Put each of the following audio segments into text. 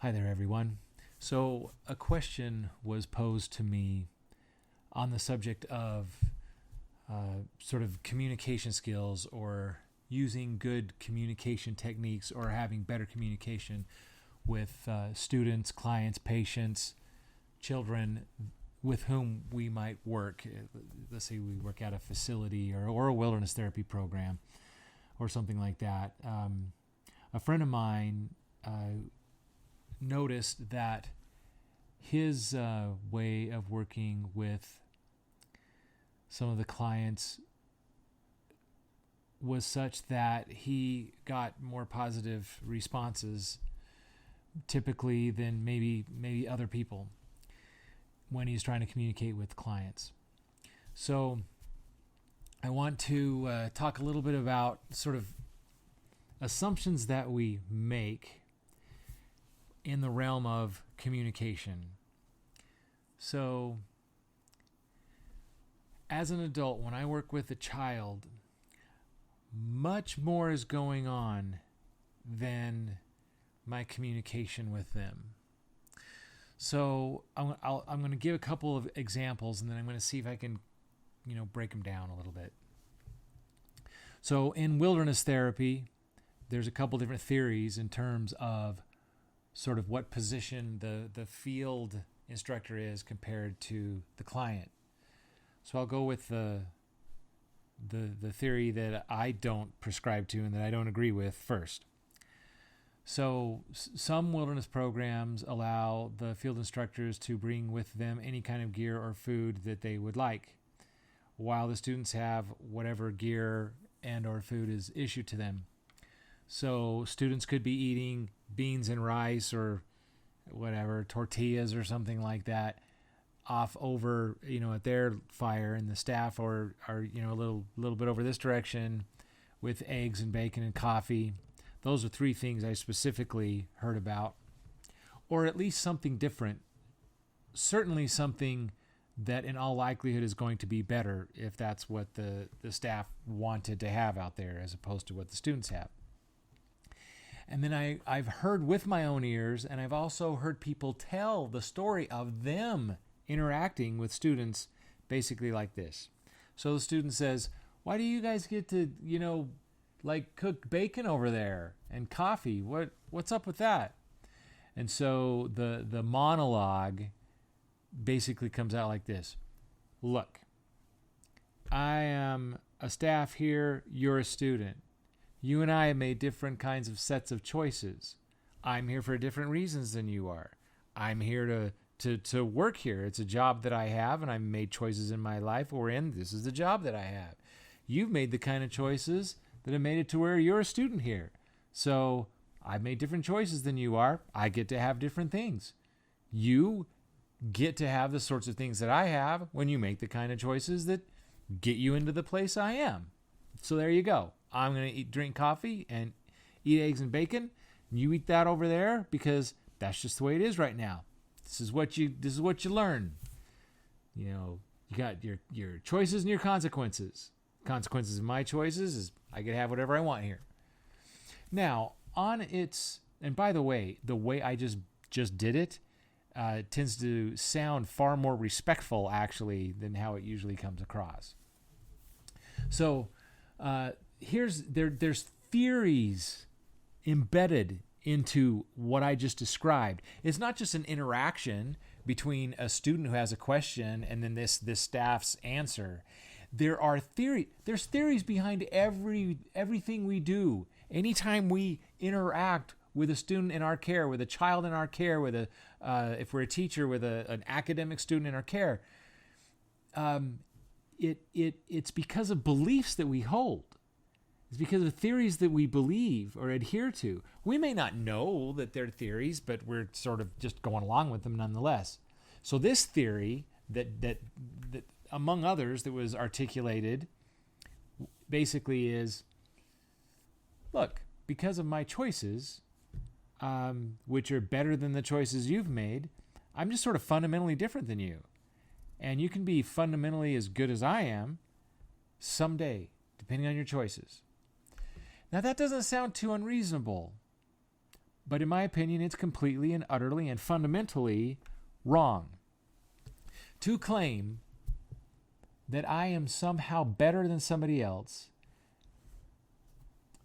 Hi there, everyone. So, a question was posed to me on the subject of sort of communication skills or using good communication techniques or having better communication with students, clients, patients, children with whom we might work. Let's say we work at a facility or a wilderness therapy program or something like that. A friend of mine noticed that his way of working with some of the clients was such that he got more positive responses typically than maybe other people when he's trying to communicate with clients. So I want to talk a little bit about sort of assumptions that we make in the realm of communication. So, as an adult, when I work with a child, much more is going on than my communication with them. So, I'm going to give a couple of examples, and then I'm going to see if I can, break them down a little bit. So, in wilderness therapy, there's a couple different theories in terms of sort of what position the field instructor is compared to the client. So I'll go with the theory that I don't prescribe to and that I don't agree with first. So some wilderness programs allow the field instructors to bring with them any kind of gear or food that they would like, while the students have whatever gear and or food is issued to them. So students could be eating beans and rice or whatever, tortillas or something like that off over, at their fire, and the staff are a little bit over this direction with eggs and bacon and coffee. Those are three things I specifically heard about, or at least something different. Certainly something that in all likelihood is going to be better if that's what the staff wanted to have out there as opposed to what the students have. And then I've heard with my own ears, and I've also heard people tell the story of them interacting with students basically like this. So the student says, "Why do you guys get to, cook bacon over there and coffee? What's up with that?" And so the monologue basically comes out like this. "Look, I am a staff here, you're a student. You and I have made different kinds of sets of choices. I'm here for different reasons than you are. I'm here to work here. It's a job that I have, and I've made choices in my life this is the job that I have. You've made the kind of choices that have made it to where you're a student here. So I've made different choices than you are. I get to have different things. You get to have the sorts of things that I have when you make the kind of choices that get you into the place I am. So there you go. I'm going to drink coffee and eat eggs and bacon. You eat that over there because that's just the way it is right now. This is what you learn. You got your choices and your consequences. Consequences of my choices is I get to have whatever I want here. Now, and by the way I just did it tends to sound far more respectful actually than how it usually comes across. So, there's theories embedded into what I just described. It's not just an interaction between a student who has a question and then this staff's answer. There's theories behind everything we do. Anytime we interact with a student in our care, with a child in our care, if we're a teacher, with an academic student in our care, it's because of beliefs that we hold. It's because of theories that we believe or adhere to. We may not know that they're theories, but we're sort of just going along with them nonetheless. So this theory that among others that was articulated basically is, look, because of my choices, which are better than the choices you've made, I'm just sort of fundamentally different than you. And you can be fundamentally as good as I am someday, depending on your choices. Now, that doesn't sound too unreasonable, But in my opinion, it's completely and utterly and fundamentally wrong to claim that I am somehow better than somebody else,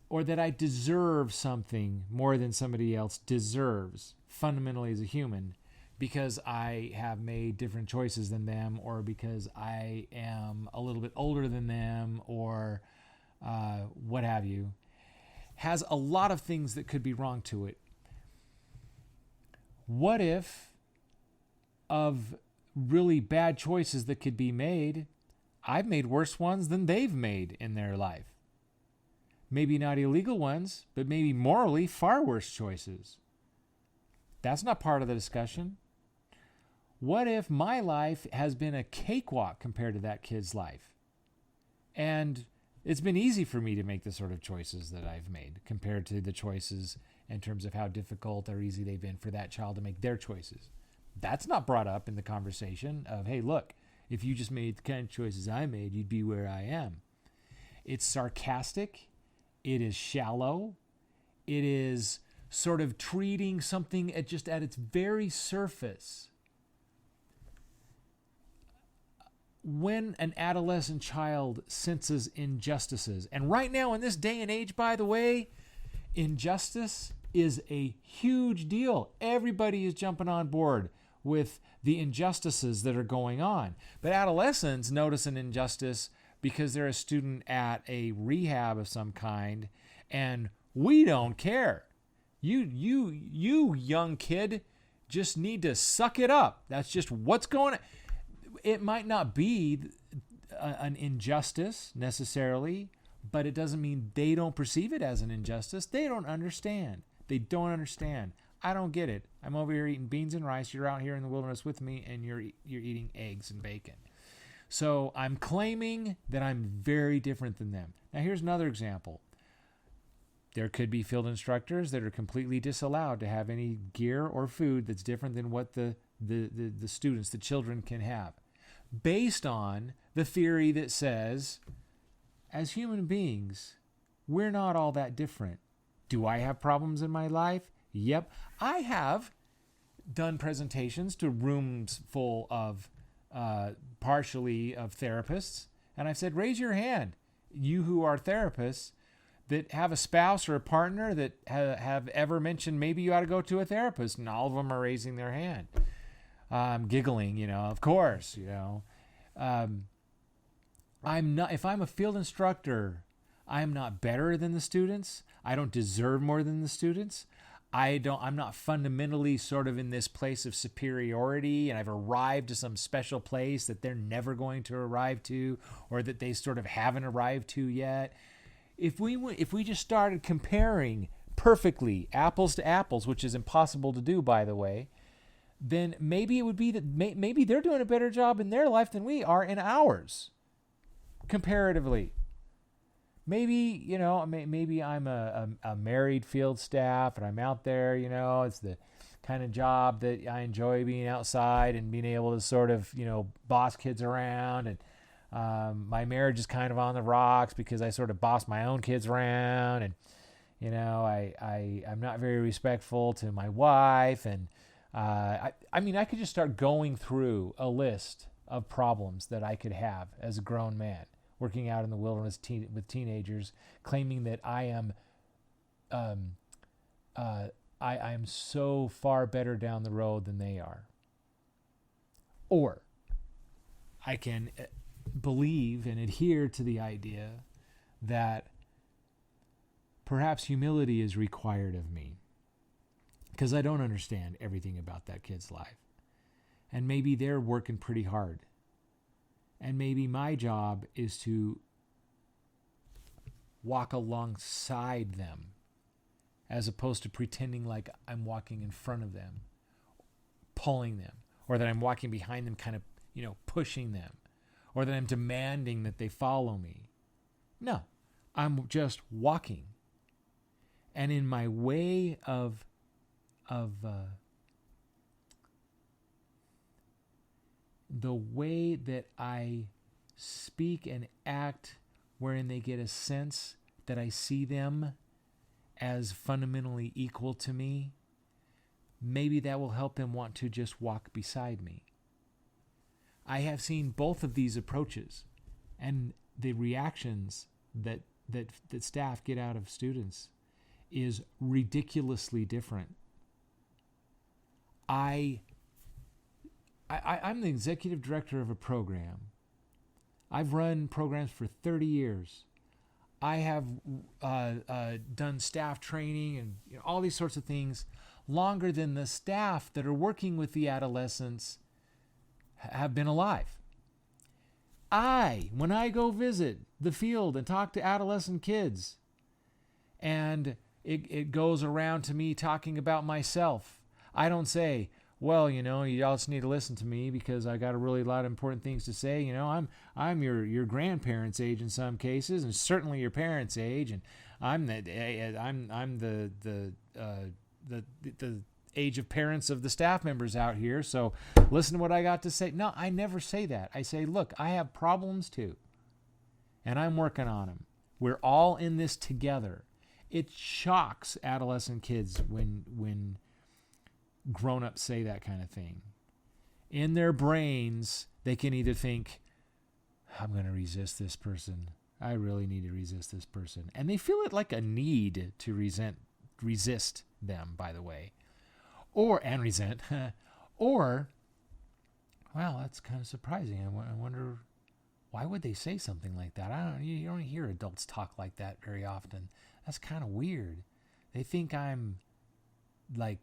or that I deserve something more than somebody else deserves fundamentally as a human, because I have made different choices than them, or because I am a little bit older than them, or what have you, has a lot of things that could be wrong to it. What if, of really bad choices that could be made, I've made worse ones than they've made in their life? Maybe not illegal ones, but maybe morally far worse choices. That's not part of the discussion. What if my life has been a cakewalk compared to that kid's life? And it's been easy for me to make the sort of choices that I've made compared to the choices in terms of how difficult or easy they've been for that child to make their choices. That's not brought up in the conversation of, hey, look, if you just made the kind of choices I made, you'd be where I am. It's sarcastic. It is shallow. It is sort of treating something at its very surface. When an adolescent child senses injustices, and right now in this day and age, by the way, injustice is a huge deal. Everybody is jumping on board with the injustices that are going on. But adolescents notice an injustice because they're a student at a rehab of some kind, and we don't care. You young kid just need to suck it up. That's just what's going on. It might not be an injustice necessarily, but it doesn't mean they don't perceive it as an injustice. They don't understand. They don't understand. I don't get it. I'm over here eating beans and rice. You're out here in the wilderness with me, and you're eating eggs and bacon. So I'm claiming that I'm very different than them. Now here's another example. There could be field instructors that are completely disallowed to have any gear or food that's different than what the students, the children, can have, based on the theory that says, as human beings, we're not all that different. Do I have problems in my life? Yep. I have done presentations to rooms full of partially of therapists, and I've said, raise your hand, you who are therapists that have a spouse or a partner that have ever mentioned maybe you ought to go to a therapist, and all of them are raising their hand. Giggling, of course, I'm not, if I'm a field instructor, I'm not better than the students. I don't deserve more than the students. I'm not fundamentally sort of in this place of superiority, and I've arrived to some special place that they're never going to arrive to, or that they sort of haven't arrived to yet. If we just started comparing perfectly apples to apples, which is impossible to do, by the way, then maybe it would be that maybe they're doing a better job in their life than we are in ours, comparatively. Maybe, maybe I'm a married field staff and I'm out there, it's the kind of job that I enjoy, being outside and being able to sort of, boss kids around. And my marriage is kind of on the rocks because I sort of boss my own kids around. And, I'm not very respectful to my wife. And I could just start going through a list of problems that I could have as a grown man, working out in the wilderness with teenagers, claiming that I am so far better down the road than they are. Or I can believe and adhere to the idea that perhaps humility is required of me because I don't understand everything about that kid's life. And maybe they're working pretty hard. And maybe my job is to walk alongside them as opposed to pretending like I'm walking in front of them, pulling them, or that I'm walking behind them, kind of, pushing them, or that I'm demanding that they follow me. No, I'm just walking. And in my way of the way that I speak and act, wherein they get a sense that I see them as fundamentally equal to me, maybe that will help them want to just walk beside me. I have seen both of these approaches, and the reactions that staff get out of students is ridiculously different. I'm the executive director of a program. I've run programs for 30 years. I have done staff training and all these sorts of things longer than the staff that are working with the adolescents have been alive. When I go visit the field and talk to adolescent kids, and it goes around to me talking about myself, I don't say, well, you all just need to listen to me because I got a really lot of important things to say. I'm your grandparents' age in some cases, and certainly your parents' age, and I'm the age of parents of the staff members out here. So listen to what I got to say. No, I never say that. I say, look, I have problems too, and I'm working on them. We're all in this together. It shocks adolescent kids when grown-ups say that kind of thing. In their brains, they can either think, I'm going to resist this person. I really need to resist this person. And they feel it like a need to resist them, by the way. Or resent. Or, well, that's kind of surprising. I wonder, why would they say something like that? You don't hear adults talk like that very often. That's kind of weird. They think I'm like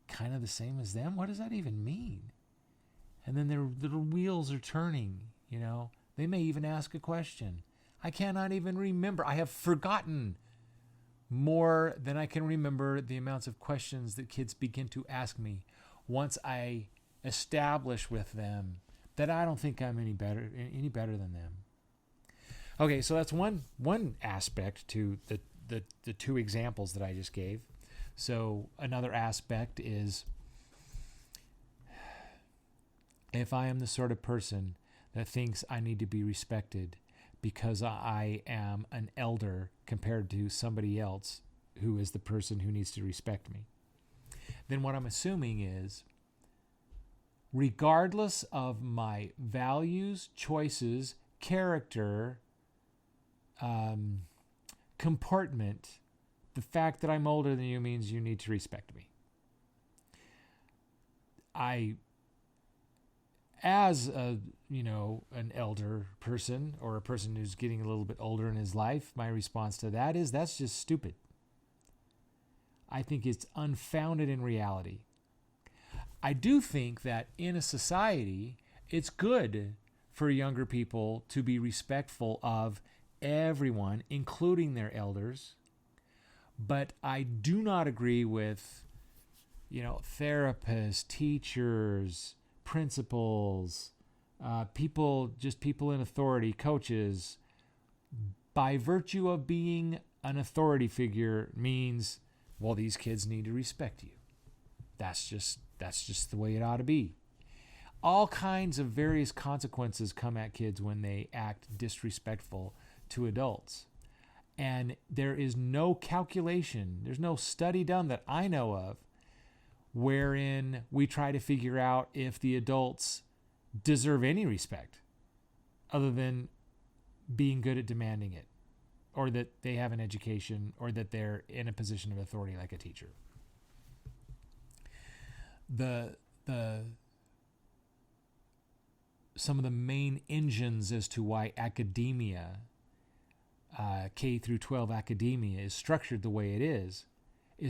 kind of the same as them. What does that even mean? And then their little wheels are turning, They may even ask a question. I cannot even remember. I have forgotten more than I can remember the amounts of questions that kids begin to ask me once I establish with them that I don't think I'm any better than them. Okay, so that's one aspect to the two examples that I just gave. So another aspect is, if I am the sort of person that thinks I need to be respected because I am an elder compared to somebody else who is the person who needs to respect me, then what I'm assuming is, regardless of my values, choices, character, comportment, the fact that I'm older than you means you need to respect me. As an elder person, or a person who's getting a little bit older in his life, my response to that is, that's just stupid. I think it's unfounded in reality. I do think that in a society, it's good for younger people to be respectful of everyone, including their elders. But I do not agree with, therapists, teachers, principals, people in authority, coaches, by virtue of being an authority figure means, well, these kids need to respect you. That's just the way it ought to be. All kinds of various consequences come at kids when they act disrespectful to adults. And there is no calculation, there's no study done that I know of wherein we try to figure out if the adults deserve any respect other than being good at demanding it, or that they have an education, or that they're in a position of authority like a teacher. Some of the main engines as to why academia, K through 12 academia, is structured the way it is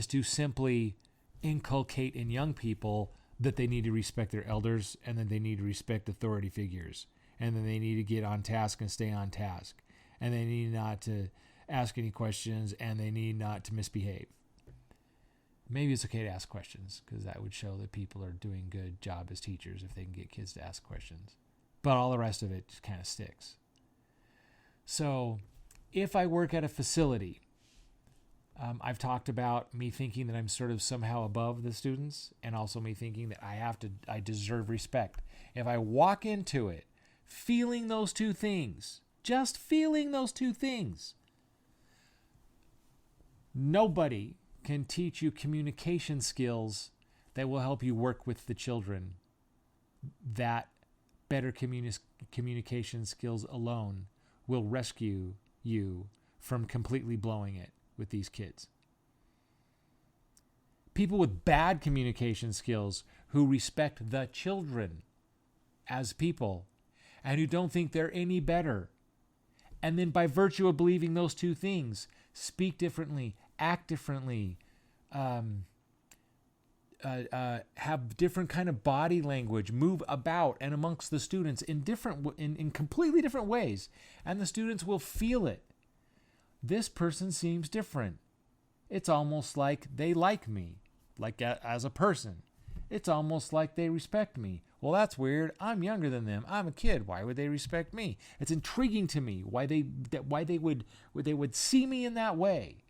to simply inculcate in young people that they need to respect their elders, and then they need to respect authority figures, and then they need to get on task and stay on task, and they need not to ask any questions, and they need not to misbehave. Maybe it's okay to ask questions, because that would show that people are doing a good job as teachers if they can get kids to ask questions. But all the rest of it just kind of sticks. So if I work at a facility, I've talked about me thinking that I'm sort of somehow above the students, and also me thinking that I deserve respect. If I walk into it feeling those two things, just feeling those two things, nobody can teach you communication skills that will help you work with the children, that better communication skills alone will rescue you from completely blowing it with these kids. People with bad communication skills who respect the children as people and who don't think they're any better, and then by virtue of believing those two things, speak differently, act differently, have different kind of body language, move about and amongst the students in completely different ways, and the students will feel it. This person seems different. It's almost like they like me, like as a person. It's almost like they respect me. Well, that's weird. I'm younger than them. I'm a kid. Why would they respect me? It's intriguing to me why they would see me in that way.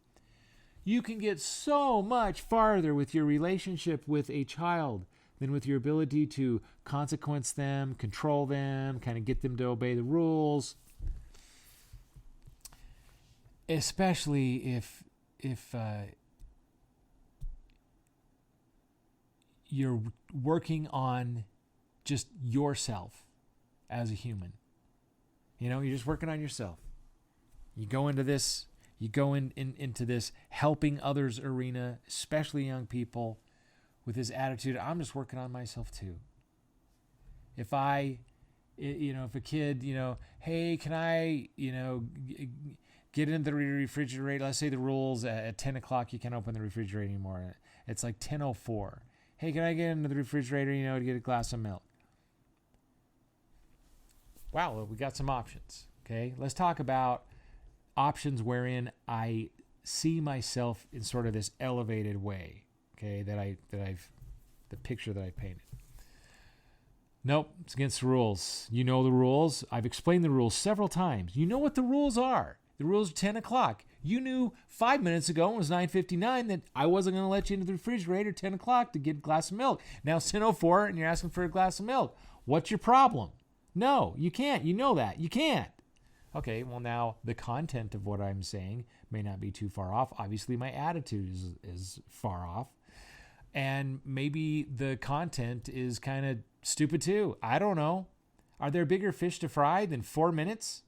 You can get so much farther with your relationship with a child than with your ability to consequence them, control them, kind of get them to obey the rules. Especially if you're working on just yourself as a human. You're just working on yourself. You go into this into this helping others arena, especially young people, with this attitude, I'm just working on myself too. If a kid, hey, can I, get into the refrigerator? Let's say the rules at 10 o'clock, you can't open the refrigerator anymore. It's like 10:04. Hey, can I get into the refrigerator, to get a glass of milk? Wow, we got some options. Okay, let's talk about options wherein I see myself in sort of this elevated way. Okay, the picture that I painted. Nope, it's against the rules. You know the rules. I've explained the rules several times. You know what the rules are. The rules are 10 o'clock. You knew 5 minutes ago, when it was 9:59, that I wasn't going to let you into the refrigerator 10 o'clock to get a glass of milk. Now it's 10:04 and you're asking for a glass of milk. What's your problem? No, you can't. You know that. You can't. Okay, well now the content of what I'm saying may not be too far off. Obviously my attitude is far off. And maybe the content is kind of stupid too. I don't know. Are there bigger fish to fry than 4 minutes?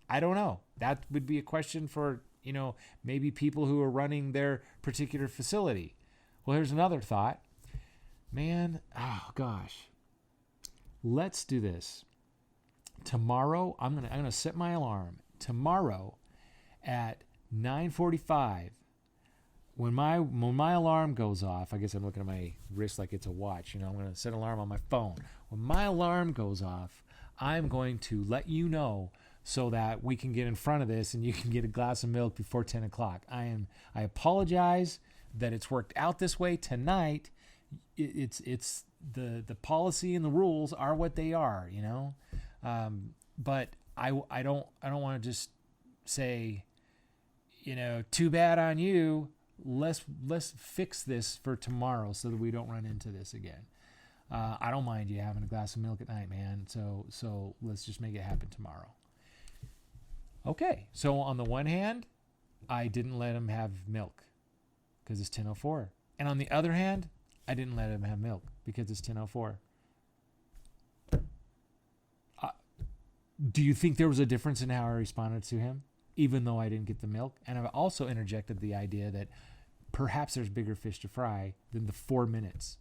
I don't know. That would be a question for, maybe people who are running their particular facility. Well, here's another thought. Man, oh gosh. Let's do this. Tomorrow, I'm gonna set my alarm. Tomorrow at 9:45, when my alarm goes off, I guess I'm looking at my wrist like it's a watch. I'm gonna set an alarm on my phone. When my alarm goes off, I'm going to let you know so that we can get in front of this and you can get a glass of milk before 10 o'clock. I apologize that it's worked out this way tonight. It's the policy and the rules are what they are, but I don't want to just say, too bad on you. Let's fix this for tomorrow so that we don't run into this again. I don't mind you having a glass of milk at night, man. So let's just make it happen tomorrow. Okay. So on the one hand, I didn't let him have milk because it's 10:04. And on the other hand, I didn't let him have milk because it's 10:04. Do you think there was a difference in how I responded to him, even though I didn't get the milk? And I've also interjected the idea that perhaps there's bigger fish to fry than the 4 minutes.